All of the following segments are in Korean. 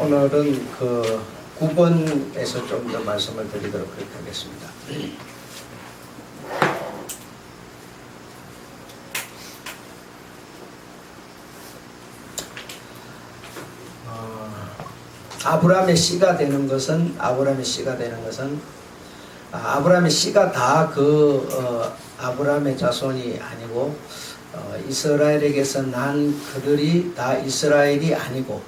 오늘은 그 9번에서 좀 더 말씀을 드리도록 그렇게 하겠습니다. 아브라함의 씨가 되는 것은 아브라함의 씨가 다 아브라함의 자손이 아니고 이스라엘에게서 난 그들이 다 이스라엘이 아니고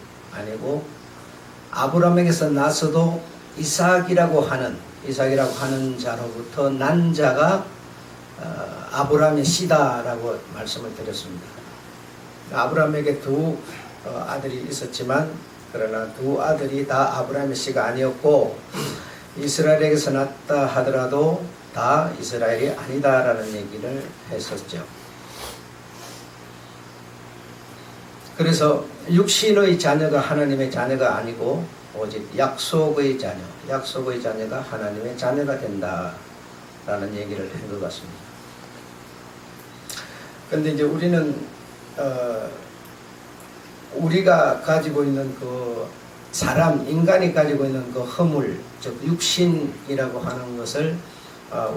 아브라함에게서 나서도 이삭이라고 하는 자로부터 난 자가 아브라함의 씨다라고 말씀을 드렸습니다. 아브라함에게 두 아들이 있었지만 그러나 두 아들이 다 아브라함의 씨가 아니었고 이스라엘에게서 났다 하더라도 다 이스라엘이 아니다라는 얘기를 했었죠. 그래서 육신의 자녀가 하나님의 자녀가 아니고 오직 약속의 자녀가 하나님의 자녀가 된다라는 얘기를 한 것 같습니다. 그런데 이제 우리는 우리가 가지고 있는 그 인간이 가지고 있는 그 허물, 즉 육신이라고 하는 것을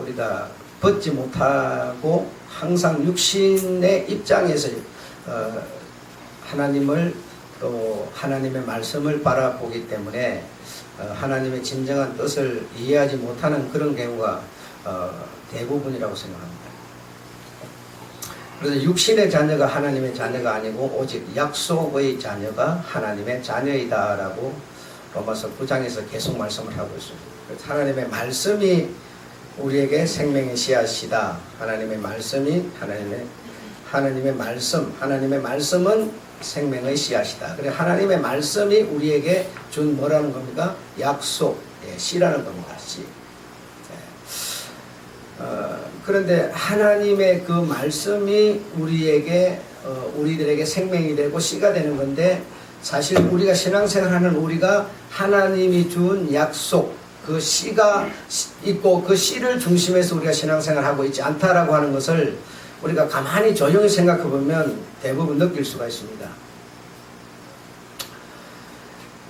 우리가 벗지 못하고 항상 육신의 입장에서 하나님을 또 하나님의 말씀을 바라보기 때문에 하나님의 진정한 뜻을 이해하지 못하는 그런 경우가 대부분이라고 생각합니다. 그래서 육신의 자녀가 하나님의 자녀가 아니고 오직 약속의 자녀가 하나님의 자녀이다라고 로마서 9장에서 계속 말씀을 하고 있습니다. 그래서 하나님의 말씀이 우리에게 생명의 씨앗이다. 하나님의 말씀은 생명의 씨앗이다. 그래 하나님의 말씀이 우리에게 준 뭐라는 겁니까? 약속, 씨라는 겁니다. 씨. 그런데 하나님의 그 말씀이 우리들에게 생명이 되고 씨가 되는 건데 사실 우리가 신앙생활하는 우리가 하나님이 준 약속, 그 씨가 있고 그 씨를 중심에서 우리가 신앙생활하고 있지 않다라고 하는 것을 우리가 가만히 조용히 생각해 보면 대부분 느낄 수가 있습니다.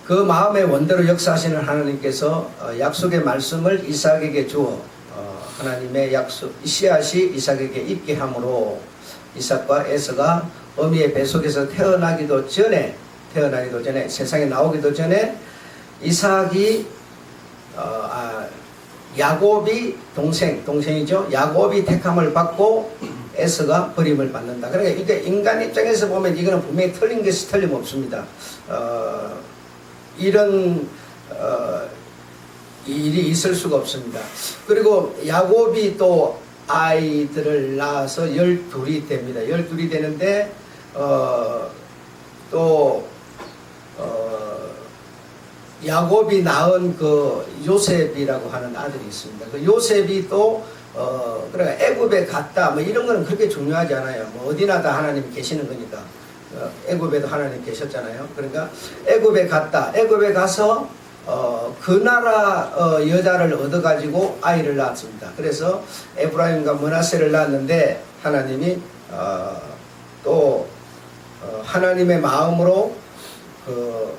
그 마음의 원대로 역사하시는 하나님께서 약속의 말씀을 이삭에게 주어 하나님의 약속 씨앗이 이삭에게 있게 함으로 이삭과 에서가 어미의 뱃속에서 태어나기도 전에 세상에 나오기도 전에 이삭이 야곱이 동생이죠. 야곱이 택함을 받고 에서가 버림을 받는다. 그러니까 이게 인간 입장에서 보면 이거는 분명히 틀린 것이 틀림없습니다. 이런 일이 있을 수가 없습니다. 그리고 야곱이 또 아이들을 낳아서 12이 됩니다. 12이 되는데 야곱이 낳은 그 요셉이라고 하는 아들이 있습니다. 그 요셉이 또 그러니까 애굽에 갔다 뭐 이런 거는 그렇게 중요하지 않아요. 뭐 어디나 다 하나님 계시는 거니까. 애굽에도 하나님 계셨잖아요. 그러니까 애굽에 가서 그 나라 여자를 얻어가지고 아이를 낳았습니다. 그래서 에브라임과 므낫세를 낳았는데 하나님이 또 하나님의 마음으로 그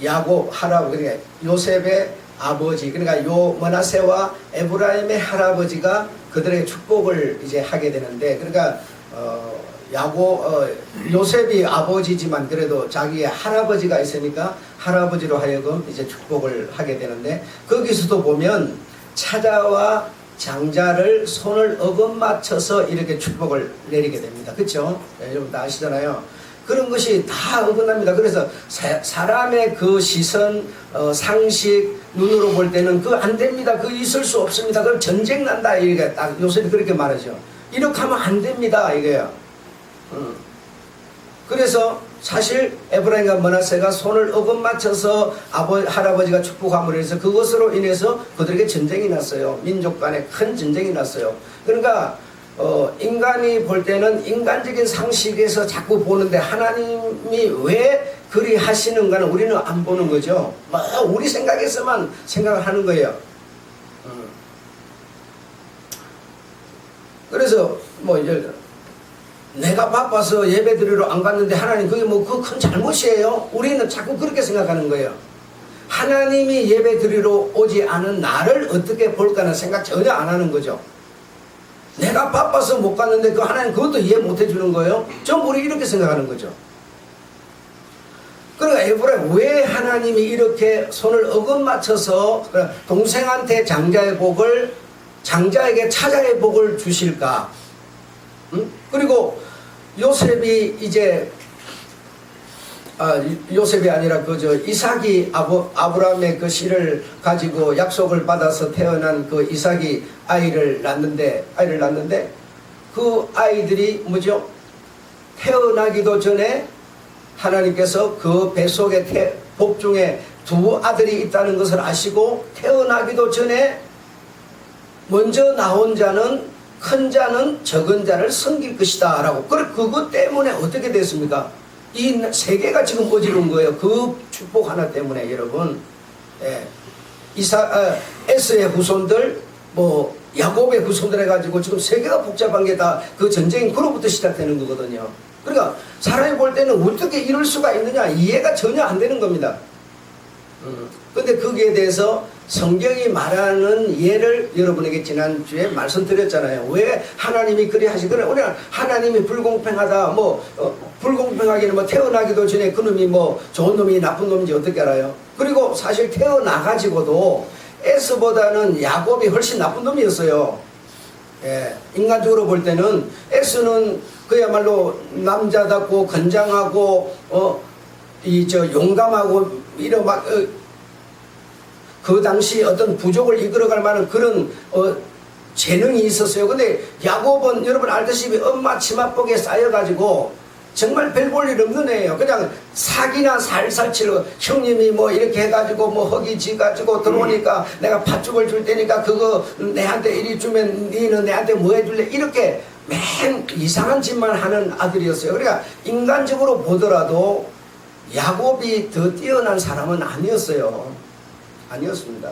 야곱 할아버지, 그러니까 요셉의 아버지, 그러니까 므낫세와 에브라임의 할아버지가 그들의 축복을 이제 하게 되는데, 그러니까 요셉이 아버지지만 그래도 자기의 할아버지가 있으니까 할아버지로 하여금 이제 축복을 하게 되는데, 거기서도 보면 차자와 장자를 손을 어긋맞춰서 이렇게 축복을 내리게 됩니다. 그렇죠? 네, 여러분 다 아시잖아요. 그런 것이 다 어긋납니다. 그래서 사람의 그 시선, 상식, 눈으로 볼 때는 그거 안 됩니다. 그거 있을 수 없습니다. 그럼 전쟁 난다. 이게 딱 요셉이 그렇게 말하죠. 이렇게 하면 안 됩니다. 이거요. 그래서 사실 에브라임과 므낫세가 손을 어긋맞춰서 할아버지가 축복함으로 해서 그것으로 인해서 그들에게 전쟁이 났어요. 민족 간에 큰 전쟁이 났어요. 그러니까 인간이 볼 때는 인간적인 상식에서 자꾸 보는데 하나님이 왜 그리 하시는가는 우리는 안 보는 거죠. 우리 생각에서만 생각을 하는 거예요. 그래서 뭐 이제 내가 바빠서 예배 드리러 안 갔는데 하나님 그게 뭐 그 큰 잘못이에요? 우리는 자꾸 그렇게 생각하는 거예요. 하나님이 예배 드리러 오지 않은 나를 어떻게 볼까는 생각 전혀 안 하는 거죠. 내가 바빠서 못 갔는데 그 하나님 그것도 이해 못 해주는 거예요? 전부 우리 이렇게 생각하는 거죠. 그러니까 에브라임 왜 하나님이 이렇게 손을 어긋맞춰서 동생한테 장자의 복을 장자에게 차자의 복을 주실까? 그리고 요셉이 이제 요셉이 아니라 그저 이삭이 아브라함의 그 씨를 가지고 약속을 받아서 태어난 그 이삭이 아이를 낳는데 그 아이들이 뭐죠? 태어나기도 전에 하나님께서 그 뱃속에 복중에 두 아들이 있다는 것을 아시고 태어나기도 전에 먼저 나온 자는 큰 자는 적은 자를 섬길 것이다 라고. 그것 때문에 어떻게 됐습니까? 이 세계가 지금 어지러운 거예요. 그 축복 하나 때문에 여러분. 예. 에스의 후손들 뭐 야곱의 후손들 해가지고 지금 세계가 복잡한 게 다 그 전쟁이 그로부터 시작되는 거거든요. 그러니까 사람이 볼 때는 어떻게 이럴 수가 있느냐 이해가 전혀 안 되는 겁니다. 근데 거기에 대해서 성경이 말하는 예를 여러분에게 지난주에 말씀드렸잖아요. 왜 하나님이 그리 하시거나 우리가 하나님이 불공평하다 불공평하기는 뭐 태어나기도 전에 그놈이 뭐 좋은 놈이 나쁜 놈인지 어떻게 알아요? 그리고 사실 태어나가지고도 에스보다는 야곱이 훨씬 나쁜 놈이었어요. 예, 인간적으로 볼 때는 에스는 그야말로 남자답고 건장하고 용감하고 이런 막 그 당시 어떤 부족을 이끌어갈 만한 그런 재능이 있었어요. 근데 야곱은 여러분 알다시피 엄마 치맛복에 쌓여가지고 정말 별 볼 일 없는 애예요. 그냥 사기나 살살 치고 형님이 뭐 이렇게 해가지고 뭐 허기지 가지고 들어오니까 내가 팥죽을 줄 테니까 그거 내한테 이리 주면 니는 내한테 뭐 해줄래? 이렇게 맨 이상한 짓만 하는 아들이었어요. 그러니까 인간적으로 보더라도 야곱이 더 뛰어난 사람은 아니었어요. 아니었습니다.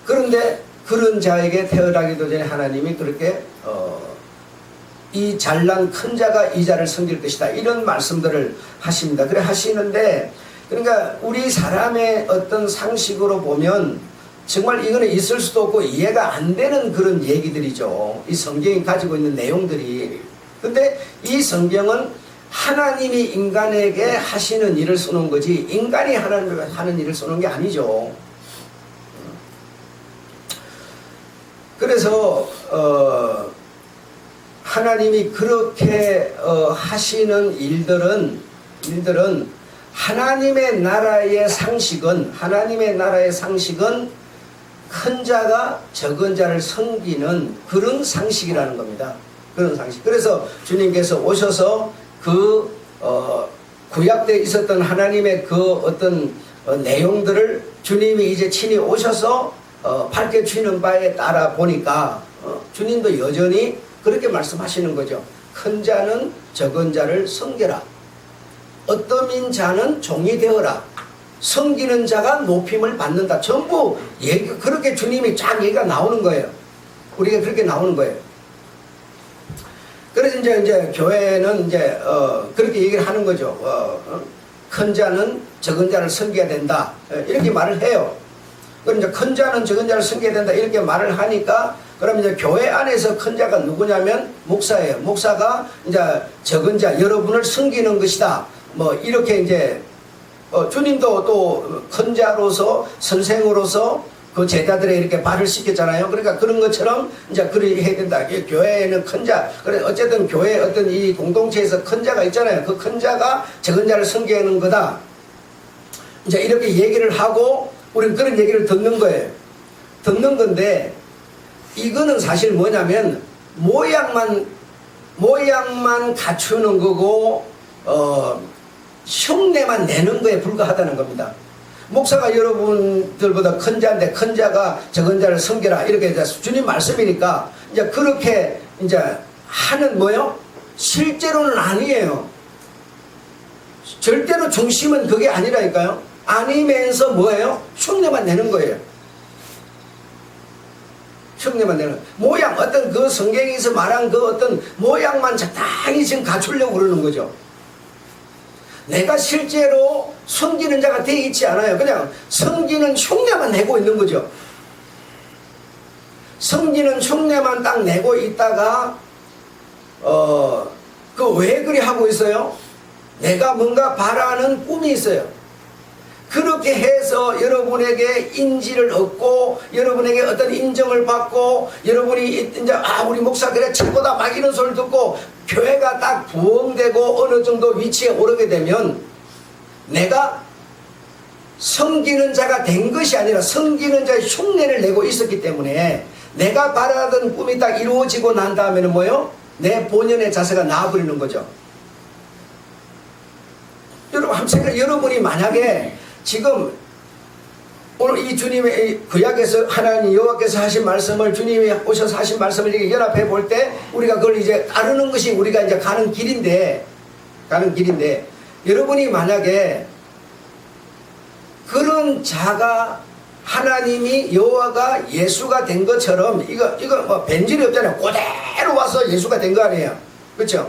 그런데 그런 자에게 태어나기도 전에 하나님이 그렇게 이 잘난 큰 자가 이 자를 섬길 것이다 이런 말씀들을 하십니다. 그래 하시는데 그러니까 우리 사람의 어떤 상식으로 보면 정말 이거는 있을 수도 없고 이해가 안 되는 그런 얘기들이죠. 이 성경이 가지고 있는 내용들이. 근데 이 성경은 하나님이 인간에게 하시는 일을 써놓은 거지 인간이 하나님에게 하는 일을 써놓은 게 아니죠. 그래서 하나님이 그렇게 하시는 일들은 하나님의 나라의 상식은 큰 자가 적은 자를 섬기는 그런 상식이라는 겁니다. 그런 상식. 그래서 주님께서 오셔서 구약때 있었던 하나님의 그 어떤 내용들을 주님이 이제 친히 오셔서 밝혀주는 바에 따라 보니까 주님도 여전히 그렇게 말씀하시는 거죠. 큰 자는 적은 자를 섬겨라. 어떠민 자는 종이 되어라. 섬기는 자가 높임을 받는다. 전부 그렇게 주님이 쫙 얘기가 나오는 거예요. 우리가 그렇게 나오는 거예요. 그래서 이제 교회는 이제 그렇게 얘기를 하는 거죠. 큰 자는 적은 자를 섬겨야 된다. 이렇게 말을 해요. 그럼 이제 큰 자는 적은 자를 섬겨야 된다. 이렇게 말을 하니까 그럼 이제 교회 안에서 큰 자가 누구냐면 목사예요. 목사가 이제 적은 자 여러분을 섬기는 것이다. 뭐 이렇게 이제 주님도 또 큰 자로서 선생으로서 그 제자들에 이렇게 발을 씻겼잖아요. 그러니까 그런 것처럼 이제 그렇게 해야 된다. 교회에는 큰 자, 그래 어쨌든 교회 어떤 이 공동체에서 큰 자가 있잖아요. 그 큰 자가 적은 자를 섬기는 거다. 이제 이렇게 얘기를 하고 우리는 그런 얘기를 듣는 거예요. 듣는 건데 이거는 사실 뭐냐면 모양만 갖추는 거고 흉내만 내는 거에 불과하다는 겁니다. 목사가 여러분들보다 큰 자인데 큰 자가 적은 자를 섬겨라 이렇게 주님 말씀이니까 이제 그렇게 이제 하는 뭐요? 실제로는 아니에요. 절대로 중심은 그게 아니라니까요. 아니면서 뭐예요? 흉내만 내는 거예요. 흉내만 내는 모양, 어떤 그 성경에서 말한 그 어떤 모양만 적당히 지금 갖추려고 그러는 거죠. 내가 실제로 섬기는 자가 되어 있지 않아요. 그냥 섬기는 흉내만 내고 있는 거죠. 섬기는 흉내만 딱 내고 있다가 그 왜 그리 하고 있어요? 내가 뭔가 바라는 꿈이 있어요. 그렇게 해서 여러분에게 인지를 얻고 여러분에게 어떤 인정을 받고 여러분이 이제 우리 목사 그래 최고다 막 이런 소리를 듣고 교회가 딱 부흥되고 어느 정도 위치에 오르게 되면 내가 섬기는 자가 된 것이 아니라 섬기는 자의 흉내를 내고 있었기 때문에 내가 바라던 꿈이 딱 이루어지고 난 다음에는 뭐요? 내 본연의 자세가 나와버리는 거죠. 여러분 한번 생각해. 여러분이 만약에 지금 오늘 이 주님의 구약에서 하나님 여호와께서 하신 말씀을 주님이 오셔서 하신 말씀을 이렇게 연합해 볼 때 우리가 그걸 이제 따르는 것이 우리가 이제 가는 길인데 여러분이 만약에 그런 자가 하나님이 여호와가 예수가 된 것처럼 이거 뭐 변질이 없잖아요. 그대로 와서 예수가 된 거 아니에요. 그렇죠?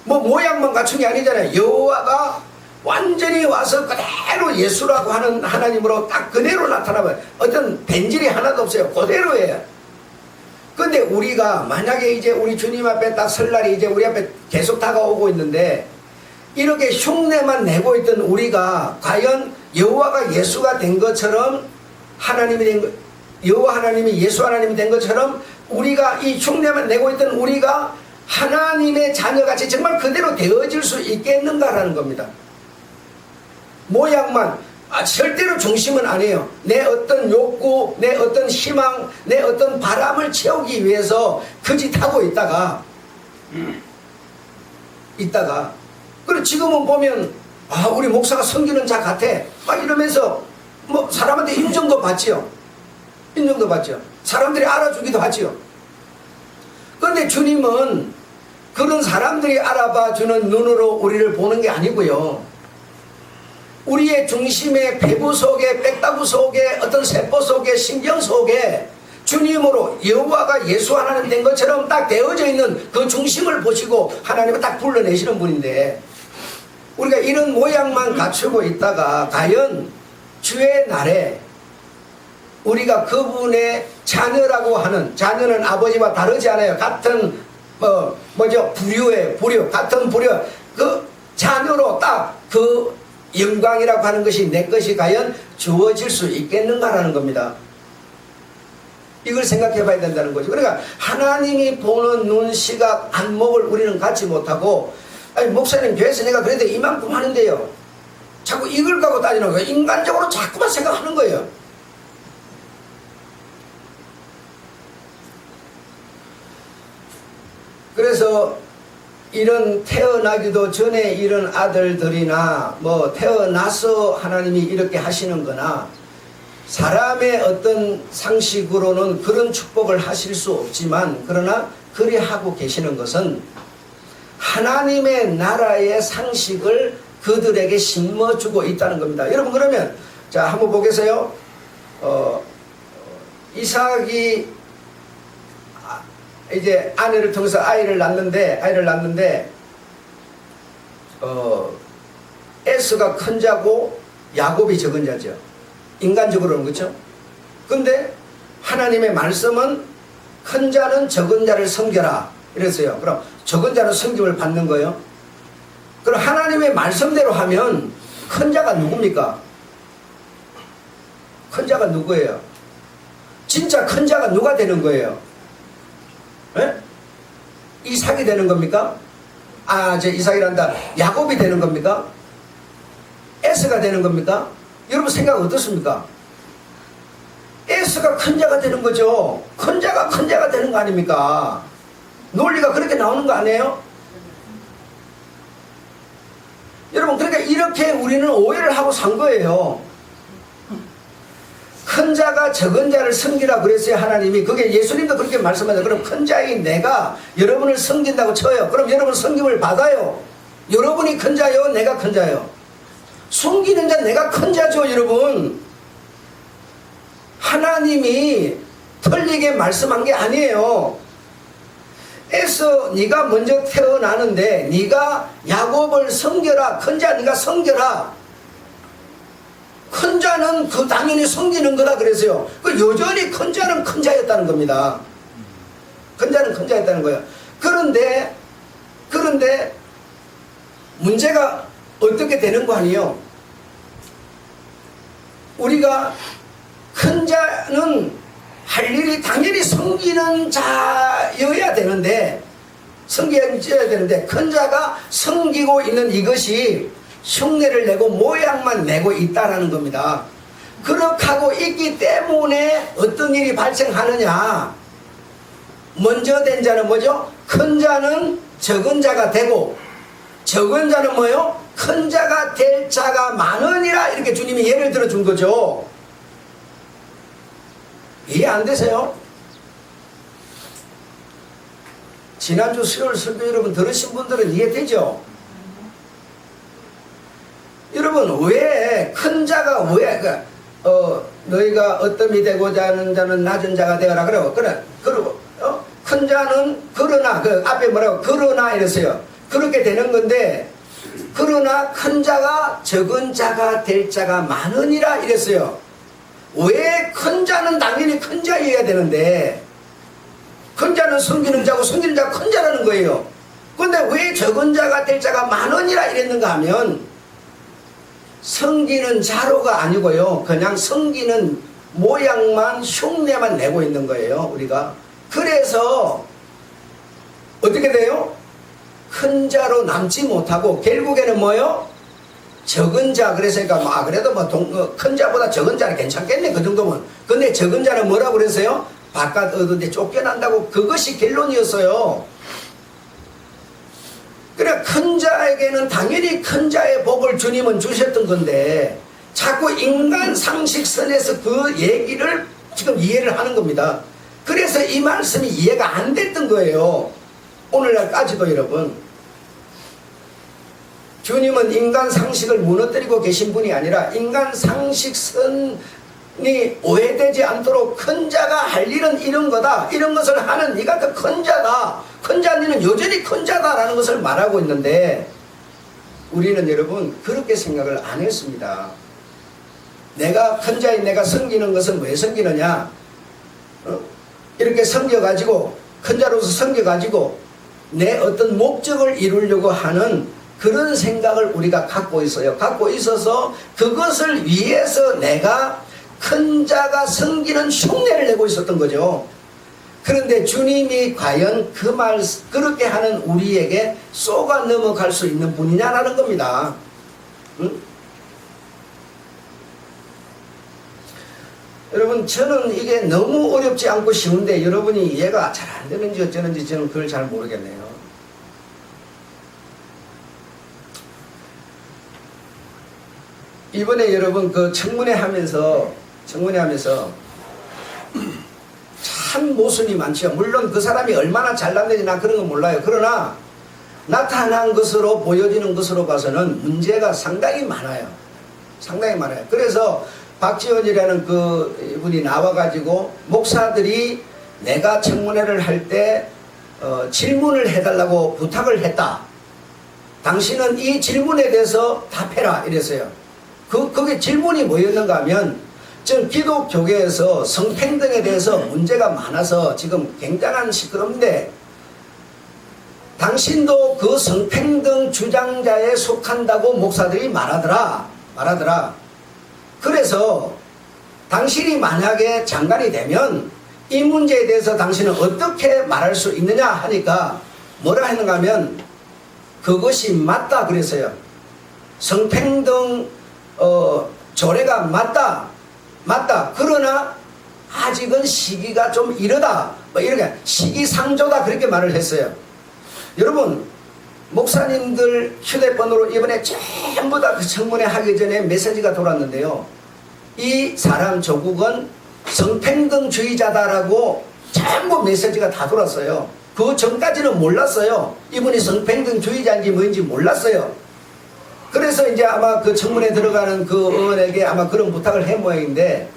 뭐 모양만 갖춘 게 아니잖아요. 여호와가 완전히 와서 그대로 예수라고 하는 하나님으로 딱 그대로 나타나면 어떤 변질이 하나도 없어요. 그대로예요. 근데 우리가 만약에 이제 우리 주님 앞에 딱 설 날이 이제 우리 앞에 계속 다가오고 있는데 이렇게 흉내만 내고 있던 우리가 과연 여호와가 예수가 된 것처럼 하나님이 된 것, 여호와 하나님이 예수 하나님이 된 것처럼 우리가 이 흉내만 내고 있던 우리가 하나님의 자녀같이 정말 그대로 되어질 수 있겠는가라는 겁니다. 모양만 절대로 중심은 아니에요. 내 어떤 욕구, 내 어떤 희망, 내 어떤 바람을 채우기 위해서 그 짓 하고 있다가 그리고 지금은 보면 우리 목사가 섬기는 자 같아 막 이러면서 뭐 사람한테 인정도 받지요. 사람들이 알아주기도 하지요. 그런데 주님은 그런 사람들이 알아봐 주는 눈으로 우리를 보는 게 아니고요. 우리의 중심의 배부 속에, 백다구 속에, 어떤 세포 속에, 신경 속에 주님으로 여호와가 예수 하나님 된 것처럼 딱 되어져 있는 그 중심을 보시고 하나님을 딱 불러내시는 분인데 우리가 이런 모양만 갖추고 있다가 과연 주의 날에 우리가 그분의 자녀라고 하는, 자녀는 아버지와 다르지 않아요. 같은 부류, 같은 부류, 그 자녀로 딱 그 영광이라고 하는 것이 내 것이 과연 주어질 수 있겠는가라는 겁니다. 이걸 생각해 봐야 된다는 거죠. 그러니까 하나님이 보는 눈, 시각, 안목을 우리는 갖지 못하고 목사님 교회에서 내가 그래도 이만큼 하는데요. 자꾸 이걸 갖고 따지는 거예요. 인간적으로 자꾸만 생각하는 거예요. 그래서 이런 태어나기도 전에 이런 아들들이나 뭐 태어나서 하나님이 이렇게 하시는 거나 사람의 어떤 상식으로는 그런 축복을 하실 수 없지만 그러나 그리 하고 계시는 것은 하나님의 나라의 상식을 그들에게 심어주고 있다는 겁니다. 여러분 그러면 자 한번 보겠어요. 이삭이 이제 아내를 통해서 아이를 낳는데 에서가 큰 자고 야곱이 적은 자죠. 인간적으로는 그렇죠. 근데 하나님의 말씀은 큰 자는 적은 자를 섬겨라 이랬어요. 그럼 적은 자는 섬김을 받는 거예요. 그럼 하나님의 말씀대로 하면 큰 자가 누굽니까? 큰 자가 누구예요? 진짜 큰 자가 누가 되는 거예요? 에? 이삭이 되는 겁니까? 이삭이란다. 야곱이 되는 겁니까? 에서가 되는 겁니까? 여러분 생각 어떻습니까? 에서가 큰 자가 되는 거죠. 큰 자가 되는 거 아닙니까? 논리가 그렇게 나오는 거 아니에요? 여러분 그러니까 이렇게 우리는 오해를 하고 산 거예요. 큰 자가 적은 자를 섬기라 그랬어요. 하나님이. 그게 예수님도 그렇게 말씀하죠. 그럼 큰 자인 내가 여러분을 섬긴다고 쳐요. 그럼 여러분 섬김을 받아요. 여러분이 큰 자요, 내가 큰 자요. 섬기는 자 내가 큰 자죠. 여러분 하나님이 틀리게 말씀한 게 아니에요. 에서 네가 먼저 태어나는데 네가 야곱을 섬겨라. 큰 자 네가 섬겨라. 큰 자는 그 당연히 섬기는 거다 그랬어요. 그 여전히 큰 자는 큰 자였다는 겁니다. 큰 자는 큰 자였다는 거예요. 그런데 문제가 어떻게 되는 거 아니에요? 우리가 큰 자는 할 일이 당연히 섬기는 자여야 되는데 큰 자가 섬기고 있는 이것이 흉내를 내고 모양만 내고 있다라는 겁니다. 그렇게 하고 있기 때문에 어떤 일이 발생하느냐? 먼저 된 자는 뭐죠? 큰 자는 적은 자가 되고 적은 자는 뭐요? 큰 자가 될 자가 많으니라. 이렇게 주님이 예를 들어 준 거죠. 이해 안 되세요? 지난주 수요일 설교 여러분 들으신 분들은 이해되죠? 여러분 왜 큰 자가 왜 너희가 어떤 이 되고자 하는 자는 낮은 자가 되어라 그러고 큰 자는 그러나 그 앞에 뭐라고 그러나 이랬어요. 그렇게 되는 건데 그러나 큰 자가 적은 자가 될 자가 많으니라 이랬어요. 왜 큰 자는 당연히 큰 자여야 되는데 큰 자는 섬기는 자고 섬기는 자가 큰 자라는 거예요. 그런데 왜 적은 자가 될 자가 많으니라 이랬는가 하면 섬기는 자로가 아니고요. 그냥 섬기는 모양만 흉내만 내고 있는 거예요. 우리가. 그래서 어떻게 돼요? 큰 자로 남지 못하고 결국에는 뭐요? 적은 자. 그래서니까 그래도 큰 자보다 적은 자는 괜찮겠네 그 정도면. 근데 적은 자는 뭐라고 그랬어요? 바깥 어두운데 쫓겨난다고. 그것이 결론이었어요. 그래 큰 자에게는 당연히 큰 자의 복을 주님은 주셨던 건데 자꾸 인간 상식선에서 그 얘기를 지금 이해를 하는 겁니다. 그래서 이 말씀이 이해가 안 됐던 거예요. 오늘날까지도 여러분. 주님은 인간 상식을 무너뜨리고 계신 분이 아니라 인간 상식선이 오해되지 않도록 큰 자가 할 일은 이런 거다. 이런 것을 하는 네가 더 큰 자다. 큰 자 너는 여전히 큰 자다라는 것을 말하고 있는데 우리는 여러분 그렇게 생각을 안 했습니다. 내가 큰 자인 내가 섬기는 것은 왜 섬기느냐? 이렇게 섬겨가지고 큰 자로서 섬겨가지고 내 어떤 목적을 이루려고 하는 그런 생각을 우리가 갖고 있어요. 갖고 있어서 그것을 위해서 내가 큰 자가 섬기는 흉내를 내고 있었던 거죠. 그런데 주님이 과연 그 말 그렇게 하는 우리에게 쏘가 넘어갈 수 있는 분이냐라는 겁니다. 응? 여러분 저는 이게 너무 어렵지 않고 쉬운데 여러분이 이해가 잘 안 되는지 어쩌는지 저는 그걸 잘 모르겠네요. 이번에 여러분 그 청문회 하면서 참 모순이 많죠. 물론 그 사람이 얼마나 잘났는지 난 그런 건 몰라요. 그러나 나타난 것으로 보여지는 것으로 봐서는 문제가 상당히 많아요. 상당히 많아요. 그래서 박지원이라는 그 분이 나와가지고 목사들이 내가 청문회를 할 때 질문을 해달라고 부탁을 했다. 당신은 이 질문에 대해서 답해라 이랬어요. 그게 질문이 뭐였는가 하면 지금 기독교계에서 성평등에 대해서 문제가 많아서 지금 굉장한 시끄러운데 당신도 그 성평등 주장자에 속한다고 목사들이 말하더라. 그래서 당신이 만약에 장관이 되면 이 문제에 대해서 당신은 어떻게 말할 수 있느냐 하니까 뭐라 했는가 하면 그것이 맞다 그랬어요. 성평등 조례가 맞다. 그러나 아직은 시기가 좀 이르다. 이렇게 시기상조다 그렇게 말을 했어요. 여러분 목사님들 휴대폰으로 이번에 전부 다 그 청문회 하기 전에 메시지가 돌았는데요. 이 사람 조국은 성평등주의자다라고 전부 메시지가 다 돌았어요. 그 전까지는 몰랐어요. 이분이 성평등주의자인지 뭔지 몰랐어요. 그래서 이제 아마 그 청문회 들어가는 그 의원에게 아마 그런 부탁을 한 모양인데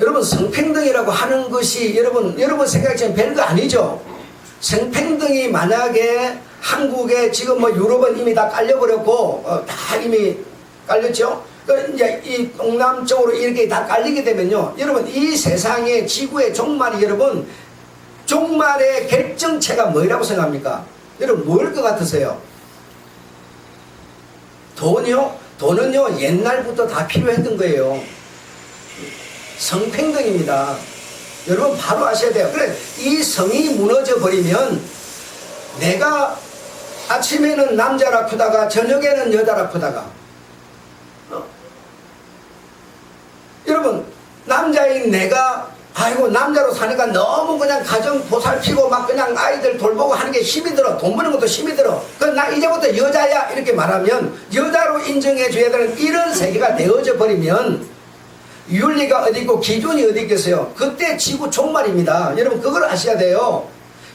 여러분 성평등이라고 하는 것이 여러분 생각처럼 별거 아니죠. 성평등이 만약에 한국에 지금 뭐 유럽은 이미 다 깔려버렸고 다 이미 깔렸죠. 그 이제 이 동남쪽으로 이렇게 다 깔리게 되면요, 여러분 이 세상의 지구의 종말이 여러분 종말의 결정체가 뭐라고 생각합니까? 여러분 뭘 것 같으세요? 돈이요? 돈은요 옛날부터 다 필요했던 거예요. 성평등입니다. 여러분 바로 아셔야 돼요. 그래 이 성이 무너져 버리면 내가 아침에는 남자라 크다가 저녁에는 여자라 크다가 여러분 남자인 내가 아이고 남자로 사니까 너무 그냥 가정 보살피고 막 그냥 아이들 돌보고 하는 게 힘이 들어. 돈 버는 것도 힘이 들어. 그 나 이제부터 여자야 이렇게 말하면 여자로 인정해 줘야 되는 이런 세계가 되어져 버리면 윤리가 어디 있고 기준이 어디 있겠어요? 그때 지구 종말입니다. 여러분 그걸 아셔야 돼요.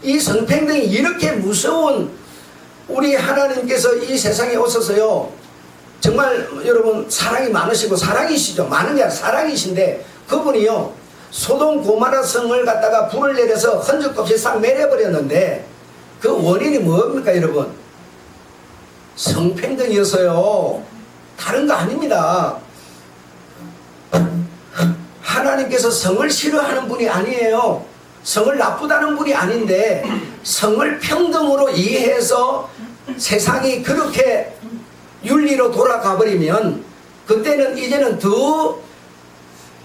이 성평등이 이렇게 무서운 우리 하나님께서 이 세상에 오셔서요 정말 여러분 사랑이 많으시고 사랑이시죠. 많은 게 아니라 사랑이신데 그분이요 소돔 고모라 성을 갖다가 불을 내려서 흔적도 없이 싹 내려버렸는데 그 원인이 뭡니까 여러분? 성평등이었어요. 다른 거 아닙니다. 하나님께서 성을 싫어하는 분이 아니에요. 성을 나쁘다는 분이 아닌데 성을 평등으로 이해해서 세상이 그렇게 윤리로 돌아가 버리면 그때는 이제는 더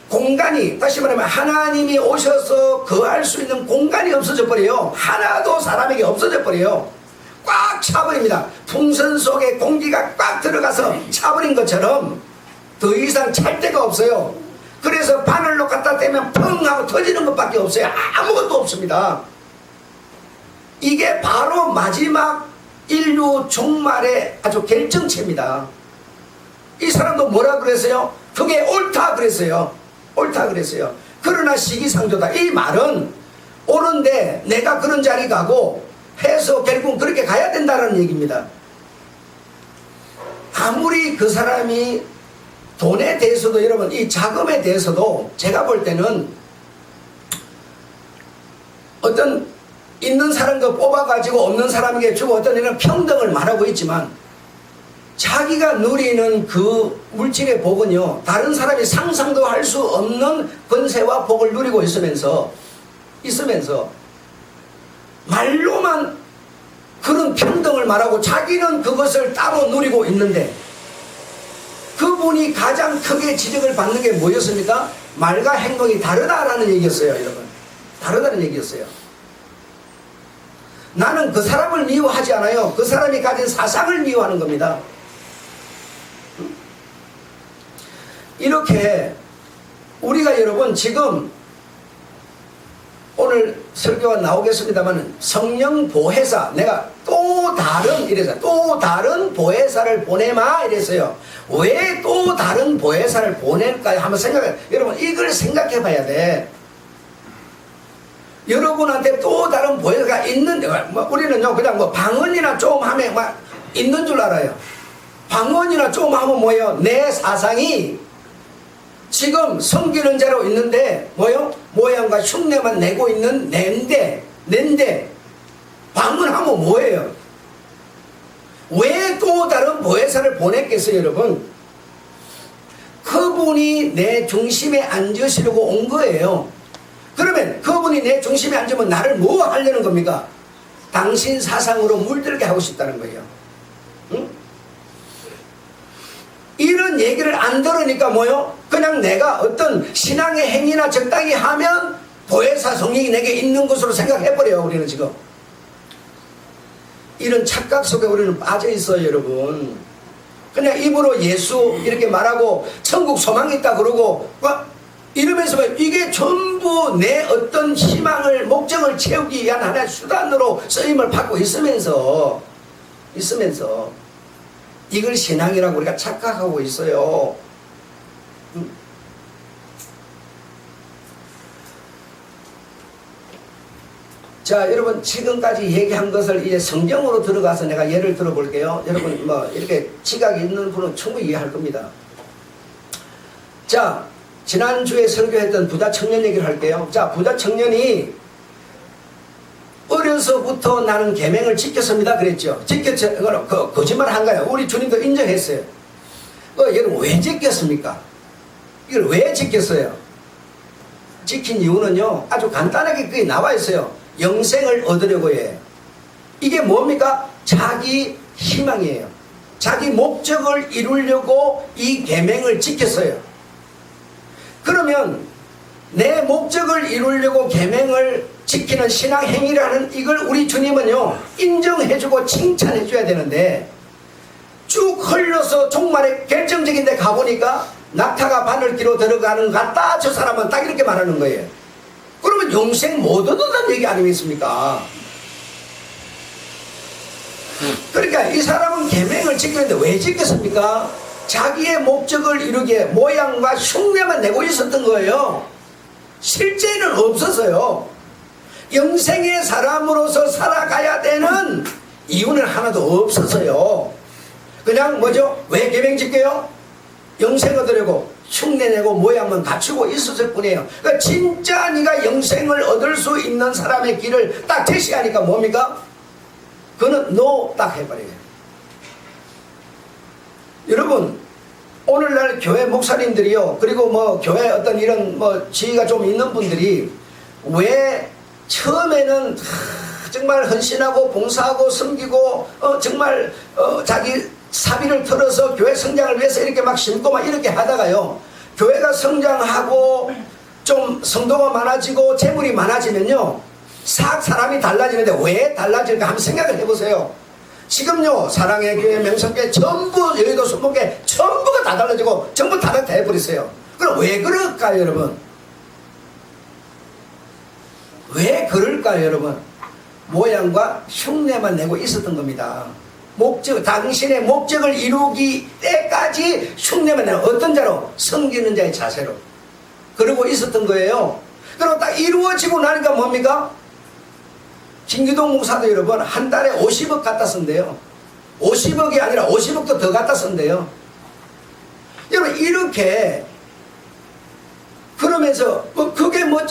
공간이, 다시 말하면 하나님이 오셔서 거할 수 있는 공간이 없어져 버려요. 하나도 사람에게 없어져 버려요. 꽉 차버립니다. 풍선 속에 공기가 꽉 들어가서 차버린 것처럼 더 이상 찰 데가 없어요. 그래서 바늘로 갖다 대면 펑 하고 터지는 것밖에 없어요. 아무것도 없습니다. 이게 바로 마지막 인류 종말의 아주 결정체입니다. 이 사람도 뭐라 그랬어요? 그게 옳다 그랬어요. 옳다 그랬어요. 그러나 시기상조다. 이 말은 옳은데 내가 그런 자리 가고 해서 결국 그렇게 가야 된다는 얘기입니다. 아무리 그 사람이 돈에 대해서도 여러분 이 자금에 대해서도 제가 볼 때는 어떤 있는 사람 거 뽑아가지고 없는 사람에게 주고 어떤 이런 평등을 말하고 있지만 자기가 누리는 그 물질의 복은요 다른 사람이 상상도 할 수 없는 권세와 복을 누리고 있으면서 말로만 그런 평등을 말하고 자기는 그것을 따로 누리고 있는데 그분이 가장 크게 지적을 받는 게 뭐였습니까? 말과 행동이 다르다라는 얘기였어요. 여러분 다르다는 얘기였어요. 나는 그 사람을 미워하지 않아요. 그 사람이 가진 사상을 미워하는 겁니다. 이렇게 우리가 여러분 지금 오늘 설교가 나오겠습니다만 성령 보혜사 내가 또 다른 이래서 또 다른 보혜사를 보내마 이랬어요. 왜 또 다른 보혜사를 보낼까요? 한번 생각해. 여러분 이걸 생각해 봐야 돼. 여러분한테 또 다른 보혜사가 있는데 우리는요 그냥 뭐 방언이나 좀 하면 막 있는 줄 알아요. 방언이나 좀 하면 뭐예요? 내 사상이 지금 섬기는 자로 있는데 뭐요? 모양과 흉내만 내고 있는 낸데 방언하면 뭐예요? 왜 또 다른 보혜사를 보냈겠어요 여러분? 그분이 내 중심에 앉으시려고 온 거예요. 그러면 그분이 내 중심에 앉으면 나를 뭐 하려는 겁니까? 당신 사상으로 물들게 하고 싶다는 거예요. 응? 이런 얘기를 안 들으니까 뭐요? 그냥 내가 어떤 신앙의 행위나 적당히 하면 보혜사 성령이 내게 있는 것으로 생각해버려요. 우리는 지금 이런 착각 속에 우리는 빠져 있어요 여러분. 그냥 입으로 예수 이렇게 말하고 천국 소망이 있다 그러고 이러면서 이게 전부 내 어떤 희망을 목적을 채우기 위한 하나의 수단으로 쓰임을 받고 있으면서 이걸 신앙이라고 우리가 착각하고 있어요. 자 여러분 지금까지 얘기한 것을 이제 성경으로 들어가서 내가 예를 들어 볼게요. 여러분 뭐 이렇게 지각이 있는 분은 충분히 이해할 겁니다. 자 지난주에 설교했던 부자 청년 얘기를 할게요. 자, 부자 청년이 어려서부터 나는 계명을 지켰습니다 그랬죠. 지켰죠. 이거는 거짓말 한 거예요. 우리 주님도 인정했어요. 여러분 왜 지켰습니까? 이걸 왜 지켰어요? 지킨 이유는요, 아주 간단하게 그게 나와 있어요. 영생을 얻으려고 해요. 이게 뭡니까? 자기 희망이에요. 자기 목적을 이루려고 이 계명을 지켰어요. 그러면 내 목적을 이루려고 계명을 지키는 신앙 행위라는 이걸 우리 주님은요 인정해주고 칭찬해줘야 되는데, 쭉 흘러서 종말에 결정적인 데 가보니까 낙타가 바늘기로 들어가는 것 같다, 저 사람은 딱 이렇게 말하는 거예요. 그러면 영생 못 얻는다는 얘기 아니겠습니까? 그러니까 이 사람은 계명을 지키는데 왜 지켰습니까? 자기의 목적을 이루기에 모양과 흉내만 내고 있었던 거예요. 실제는 없었어요. 영생의 사람으로서 살아가야 되는 이유는 하나도 없었어요. 그냥 뭐죠? 왜 계명 지켜요? 영생 얻으려고 흉내내고 모양만 갖추고 있었을 뿐이에요. 그러니까 진짜 네가 영생을 얻을 수 있는 사람의 길을 딱 제시하니까 뭡니까? 그는 노 딱 해버려요. 여러분, 오늘날 교회 목사님들이요, 그리고 뭐 교회 어떤 이런 뭐 지위가 좀 있는 분들이 왜 처음에는 정말 헌신하고 봉사하고 섬기고 정말 자기 사비를 털어서 교회 성장을 위해서 이렇게 막 심고 막 이렇게 하다가요, 교회가 성장하고 좀 성도가 많아지고 재물이 많아지면요 싹 사람이 달라지는데 왜 달라질까 한번 생각을 해보세요. 지금요 사랑의 교회, 명성교회 전부 여의도 순복교회 전부가 다 달라지고 전부 다 해버렸어요. 그럼 왜 그럴까요 여러분? 왜 그럴까요 여러분? 모양과 흉내만 내고 있었던 겁니다. 당신의 목적을 이루기 때까지 흉내만 내는, 어떤 자로? 섬기는 자의 자세로 그러고 있었던 거예요. 그리고 딱 이루어지고 나니까 뭡니까? 김기동 목사도 여러분 한 달에 50억 갖다 쓴대요. 50억이 아니라 50억도 더 갖다 쓴대요. 여러분 이렇게 그러면서 그게 뭐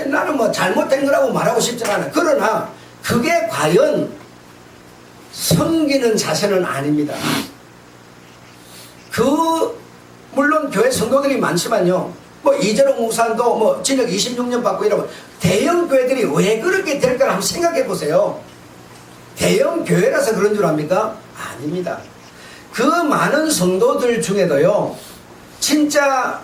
나는 뭐 잘못된 거라고 말하고 싶지 않아. 그러나 그게 과연 섬기는 자세는 아닙니다. 물론 교회 성도들이 많지만요, 뭐 이재롱 목사도 뭐 진역 26년 받고 이러면 대형 교회들이 왜 그렇게 될까 한번 생각해 보세요. 대형 교회라서 그런 줄 압니까? 아닙니다. 그 많은 성도들 중에도요 진짜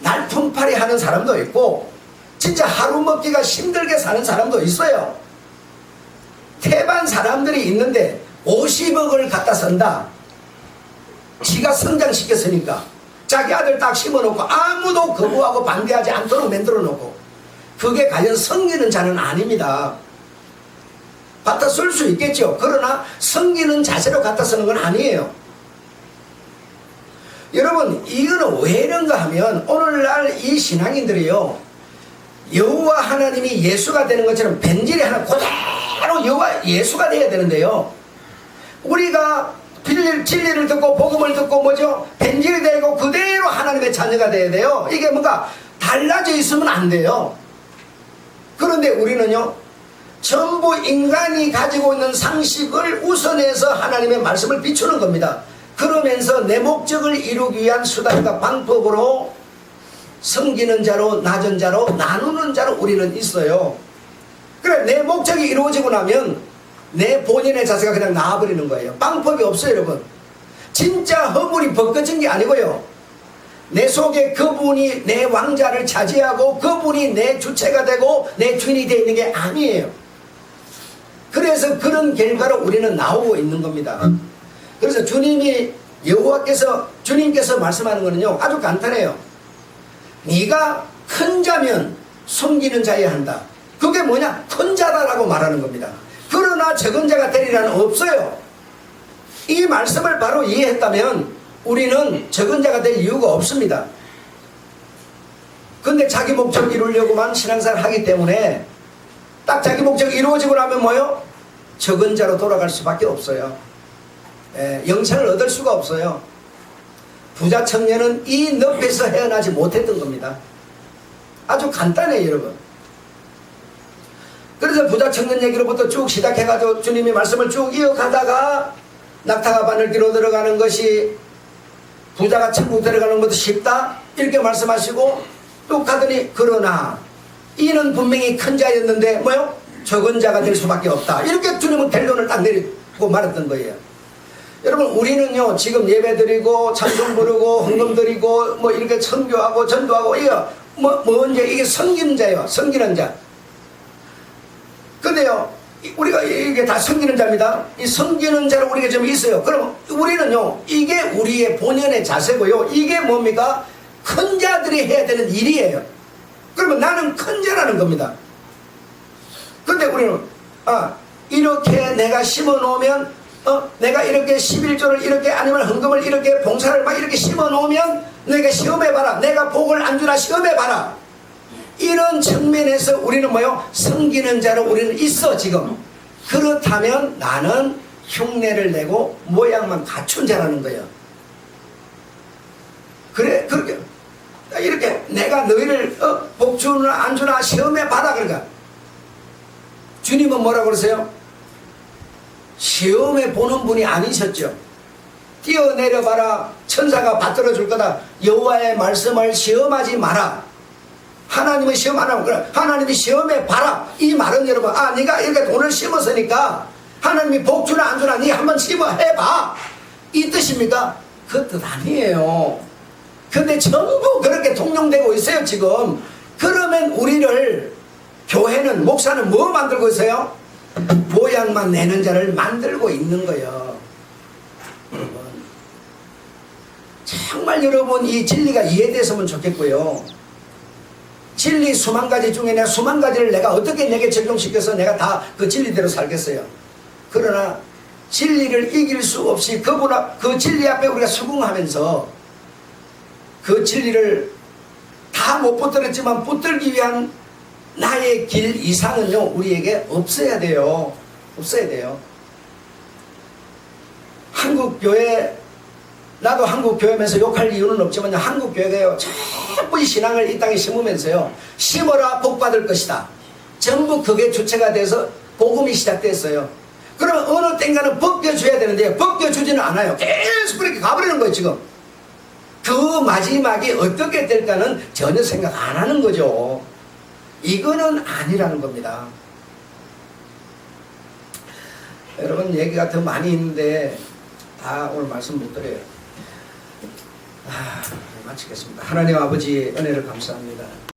날품팔이 하는 사람도 있고 진짜 하루 먹기가 힘들게 사는 사람도 있어요. 태반 사람들이 있는데 50억을 갖다 쓴다. 지가 성장시켰으니까 자기 아들 딱 심어놓고 아무도 거부하고 반대하지 않도록 만들어 놓고, 그게 과연 섬기는 자는 아닙니다. 갖다 쓸 수 있겠죠. 그러나 섬기는 자세로 갖다 쓰는 건 아니에요. 여러분 이거는 왜 이런가 하면 오늘날 이 신앙인들이요 여호와 하나님이 예수가 되는 것처럼 변질이 하나 그대로 여호와 예수가 되어야 되는데요, 우리가 진리를 듣고 복음을 듣고 뭐죠? 변질이 되고 그대로 하나님의 자녀가 되어야 돼요. 이게 뭔가 달라져 있으면 안 돼요. 그런데 우리는요 전부 인간이 가지고 있는 상식을 우선해서 하나님의 말씀을 비추는 겁니다. 그러면서 내 목적을 이루기 위한 수단과 방법으로 섬기는 자로, 낮은 자로, 나누는 자로 우리는 있어요. 그래, 내 목적이 이루어지고 나면 내 본인의 자세가 그냥 나와버리는 거예요. 방법이 없어요 여러분. 진짜 허물이 벗겨진 게 아니고요, 내 속에 그분이 내 왕자를 차지하고 그분이 내 주체가 되고 내 주인이 되어 있는 게 아니에요. 그래서 그런 결과로 우리는 나오고 있는 겁니다. 그래서 주님께서 말씀하는 거는요 아주 간단해요. 네가 큰 자면 섬기는 자여야 한다. 그게 뭐냐? 큰 자다라고 말하는 겁니다. 그러나 적은 자가 되리라는 없어요. 이 말씀을 바로 이해했다면 우리는 적은 자가 될 이유가 없습니다. 근데 자기 목적 이루려고만 신앙생활 하기 때문에 딱 자기 목적 이루어지고 나면 뭐요? 적은 자로 돌아갈 수밖에 없어요. 영생을 얻을 수가 없어요. 부자 청년은 이 늪에서 헤어나지 못했던 겁니다. 아주 간단해요, 여러분. 그래서 부자 청년 얘기로부터 쭉 시작해가지고 주님이 말씀을 쭉 이어가다가 낙타가 바늘기로 들어가는 것이 부자가 천국 들어가는 것도 쉽다 이렇게 말씀하시고 또 가더니 그러나 이는 분명히 큰 자였는데 뭐요? 적은 자가 될 수밖에 없다. 이렇게 주님은 결론을 딱 내리고 말했던 거예요. 여러분 우리는요 지금 예배 드리고 찬송 부르고 헌금 드리고 뭐 이렇게 선교하고 전도하고 이거 뭔지 이게 섬기는 자예요. 섬기는 자. 근데요 우리가 이게 다 섬기는 자입니다. 이 섬기는 자로 우리가 좀 있어요. 그럼 우리는요 이게 우리의 본연의 자세고요. 이게 뭡니까? 큰 자들이 해야 되는 일이에요. 그러면 나는 큰 자라는 겁니다. 근데 우리는 이렇게 내가 심어 놓으면 내가 이렇게 11조를 이렇게 아니면 헌금을 이렇게 봉사를 막 이렇게 심어 놓으면 내가 시험해봐라. 내가 복을 안 주나 시험해봐라. 이런 측면에서 우리는 뭐요? 섬기는 자로 우리는 있어 지금. 그렇다면 나는 흉내를 내고 모양만 갖춘 자라는 거예요. 그래 그렇게 이렇게 내가 너희를 복 주나 안 주나 시험해봐라. 그러니까 주님은 뭐라고 그러세요? 시험해 보는 분이 아니셨죠. 뛰어내려봐라. 천사가 받들어 줄 거다. 여호와의 말씀을 시험하지 마라. 하나님은 시험 안 하고 그래. 하나님이 시험해 봐라. 이 말은 여러분 네가 이렇게 돈을 심었으니까 하나님이 복 주나 안 주나 네 한번 심어해봐 이 뜻입니까? 그 뜻 아니에요. 근데 전부 그렇게 통용되고 있어요 지금. 그러면 우리를 교회는 목사는 뭐 만들고 있어요? 모양만 내는 자를 만들고 있는 거예요. 여러분 정말 여러분 이 진리가 이해됐으면 좋겠고요. 진리 수만 가지 중에 내가 수만 가지를 내가 어떻게 내게 적용시켜서 내가 다 그 진리대로 살겠어요. 그러나 진리를 이길 수 없이 그 진리 앞에 우리가 수긍하면서 그 진리를 다 못 붙들었지만 붙들기 위한 나의 길 이상은요 우리에게 없어야 돼요. 없어야 돼요. 한국교회 나도 한국교회면서 욕할 이유는 없지만 한국교회가요 전부 이 신앙을 이 땅에 심으면서요 심어라 복 받을 것이다. 전부 그게 주체가 돼서 복음이 시작됐어요. 그러면 어느 땐가는 벗겨줘야 되는데 벗겨주지는 않아요. 계속 그렇게 가버리는 거예요 지금. 그 마지막이 어떻게 될까는 전혀 생각 안 하는 거죠. 이거는 아니라는 겁니다. 여러분 얘기가 더 많이 있는데 다 오늘 말씀 못 드려요. 마치겠습니다. 하나님 아버지의 은혜를 감사합니다.